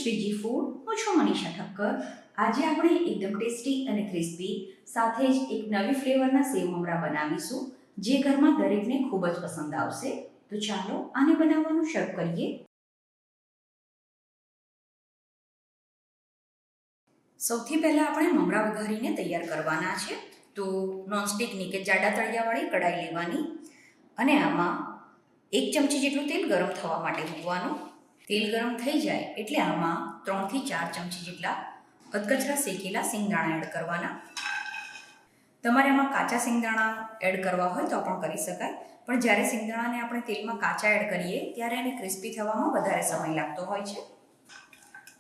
Shriji food. હું છું મનીષા ઠક્કર. આજે આપણે એકદમ ટેસ્ટી અને ક્રિસ્પી સાથે જ એક નવી ફ્લેવરના સેવ મમરા બનાવીશું, જે ઘરમાં દરેકને ખૂબ જ પસંદ આવશે. તો ચાલો આને બનાવવાનું શરૂ કરીએ. સૌથી પહેલાં આપણે મમરા વઘારીને તૈયાર કરવાના છે. તો નોનસ્ટિકની કે જાડા તળિયાવાળી કઢાઈ લેવાની અને આમાં 1 ચમચી જેટલું તેલ ગરમ થવા માટે મૂકવાનું. તેલ ગરમ થઈ જાય એટલે આમાં 3 થી 4 ચમચી જેટલા અધકચરા શેકેલા સિંગદાણા એડ કરવાના. તમારે આમાં કાચા સિંગદાણા એડ કરવા હોય તો પણ કરી શકાય, પણ જ્યારે સિંગદાણાને આપણે તેલમાં કાચા એડ કરીએ ત્યારે એને ક્રિસ્પી થવામાં વધારે સમય લાગતો હોય છે.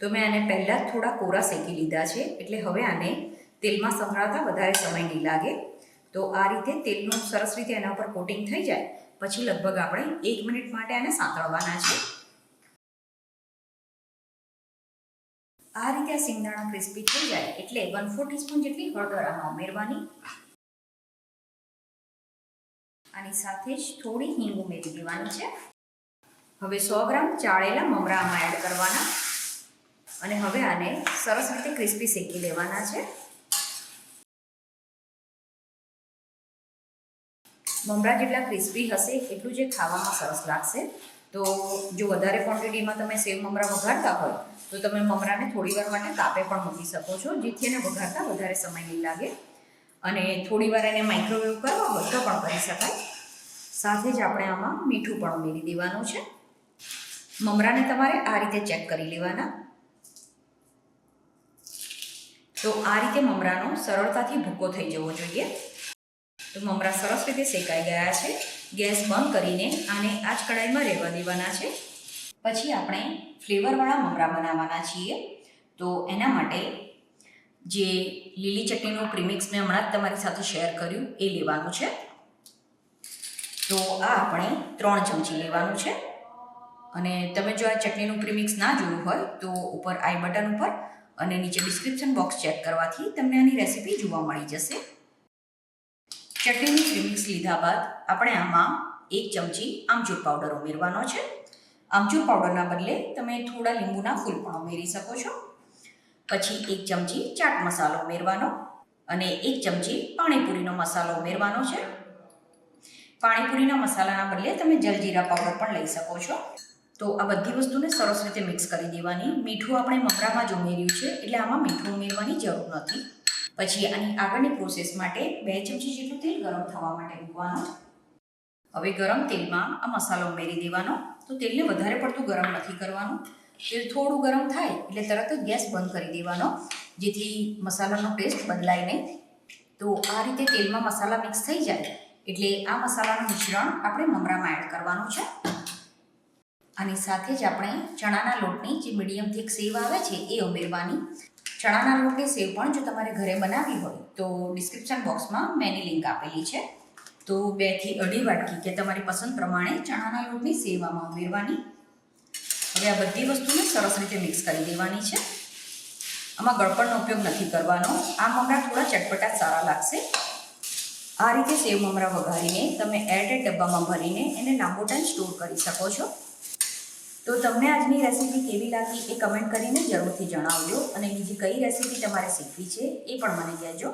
તો મેં આને પહેલાં જ થોડા કોરા શેકી લીધા છે, એટલે હવે આને તેલમાં સંભળાતા વધારે સમય નહીં લાગે. તો આ રીતે તેલનું સરસ રીતે એના ઉપર કોટિંગ થઈ જાય પછી લગભગ આપણે 1 મિનિટ માટે આને સાંતળવાના છે. આ રીતે આ સિંગદાણા ક્રિસ્પી થઈ જાય એટલે 1/4 ટીસ્પૂન જેટલી હળદર આમાં ઉમેરવાની. આની સાથે જ થોડી હિંગ ઉમેરી દેવાની છે. હવે 100 ગ્રામ ચાળેલા મમરા આમાં એડ કરવાના અને હવે આને સરસ રીતે ક્રિસ્પી શેકી લેવાના છે. મમરા જેટલા ક્રિસ્પી હશે એટલું જે ખાવામાં સરસ લાગશે. તો જો વધારે ક્વોન્ટિટીમાં તમે સેવ મમરા વઘારતા હોય તો તમે મમરાને થોડી વાર માટે કાપે પણ મૂકી શકો છો, જેથી એને વઘારતા વધારે સમય નહીં લાગે. અને થોડી વાર એને માઇક્રોવેવ કરવા હોય તો પણ કરી શકાય. સાથે જ આપણે આમાં મીઠું પણ ઉમેરી દેવાનું છે. મમરાને તમારે આ રીતે ચેક કરી લેવાના. તો આ રીતે મમરાનો સરળતાથી ભૂકો થઈ જવો જોઈએ. તો મમરા સરસ રીતે શેકાઈ ગયા છે. ગેસ બંધ કરીને આને આ જ કઢાઈમાં રહેવા દેવાના છે. પછી આપણે ફ્લેવરવાળા મમરા બનાવવાના છીએ. તો એના માટે જે લીલી ચટણીનું પ્રીમિક્સ મેં હમણાં જ તમારી સાથે શેર કર્યું એ લેવાનું છે. તો આ આપણે 3 ચમચી લેવાનું છે. અને તમે જો આ ચટણીનું પ્રીમિક્સ ના જોયું હોય તો ઉપર આઈ બટન ઉપર અને નીચે ડિસ્ક્રિપ્શન બોક્સ ચેક કરવાથી તમને આની રેસીપી જોવા મળી જશે. ચટણીનું પ્રીમિક્સ લીધા બાદ આપણે આમાં 1 ચમચી આમચૂર પાવડર ઉમેરવાનો છે. આમચૂર પાવડરના બદલે તમે થોડા લીંબુના ફૂલ પણ ઉમેરી શકો છો. પછી 1 ચમચી ચાટ મસાલો ઉમેરવાનો અને 1 ચમચી પાણીપુરીનો મસાલો ઉમેરવાનો છે. પાણીપુરીના મસાલાના બદલે તમે જલજીરા પાવડર પણ લઈ શકો છો. તો આ બધી વસ્તુને સરસ રીતે મિક્સ કરી દેવાની. મીઠું આપણે મમરામાં જ ઉમેર્યું છે એટલે આમાં મીઠું ઉમેરવાની જરૂર નથી. પછી આની આગળની પ્રોસેસ માટે 2 ચમચી જેટલું તેલ ગરમ થવા માટે મૂકવાનું. હવે ગરમ તેલમાં આ મસાલો ઉમેરી દેવાનો. તો તેલને વધારે પડતું ગરમ નથી કરવાનું. તેલ થોડું ગરમ થાય એટલે તરત જ ગેસ બંધ કરી દેવાનો, જેથી મસાલાનો ટેસ્ટ બદલાય નહીં. તો આ રીતે તેલમાં મસાલા મિક્સ થઈ જાય એટલે આ મસાલાનું મિશ્રણ આપણે મમરામાં એડ કરવાનું છે. આની સાથે જ આપણે ચણાના લોટની જે મીડિયમ થીક સેવ આવે છે એ ઉમેરવાની. ચણાના લોટની સેવ પણ જો તમારે ઘરે બનાવવી હોય તો ડિસ્ક્રિપ્શન બોક્સમાં મેં એની લિંક આપેલી છે. તો 2 થી 2.5 વાટકી કે તમારી પસંદ પ્રમાણે ચણાના લોટની સેવ આમાં ઉમેરવાની. હવે આ બધી વસ્તુને સરસ રીતે મિક્સ કરી દેવાની છે. આમાં ગળપણનો ઉપયોગ નથી કરવાનો. આ મમરા થોડા ચટપટા સારા લાગશે. આ રીતે સેવ મમરા વઘારીને તમે એરટાઇટ ડબ્બામાં ભરીને એને લાંબો ટાઈમ સ્ટોર કરી શકો છો. તો તમને આજની રેસીપી કેવી લાગી એ કમેન્ટ કરીને જરૂરથી જણાવજો. અને બીજી કઈ રેસીપી તમારે શીખવી છે એ પણ મને કહેજો.